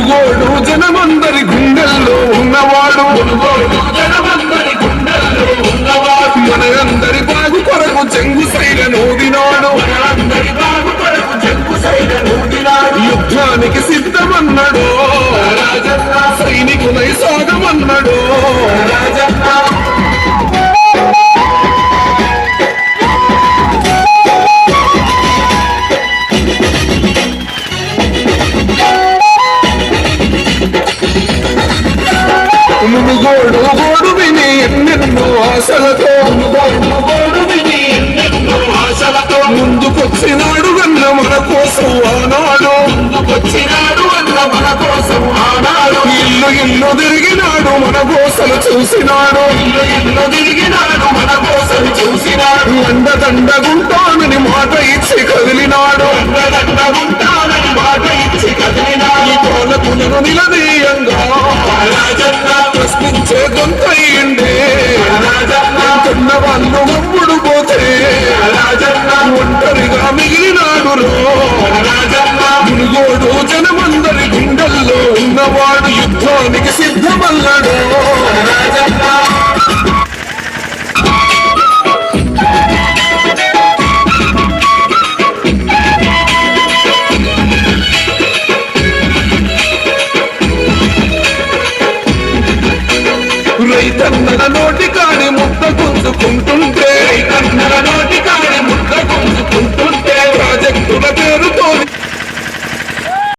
మునుగోడు జనమందరి గుండెల్లో ఉన్నవాడు మనందరి బాగు కొరకు చెంగు సైల నూదినాడు యుద్ధానికి సిద్ధమన్నాడు సైనికులై సాగమన్నాడు మునుగోడు గోడు విని ఎన్నెన్నో ఆశలతో ముందుకొచ్చినాడు అన్న మన కోసం ఆనాడు ఇల్లు ఇల్లు తిరిగినాడు మన కోసలు చూసినాడు అండదండగుంటానని మాట ఇచ్చి కదిలినాడు ఈ పాలకులను నిలదీయంగా ప్రశ్నించే గొంతయ్యండే కన్న వాళ్ళు అమ్ముడు పోతే ఒంటరిగా మిగిలినాడు మునుగోడు జనమందరి గుండెల్లో ఉన్నవాడు యుద్ధానికి సిద్ధమన్నాడు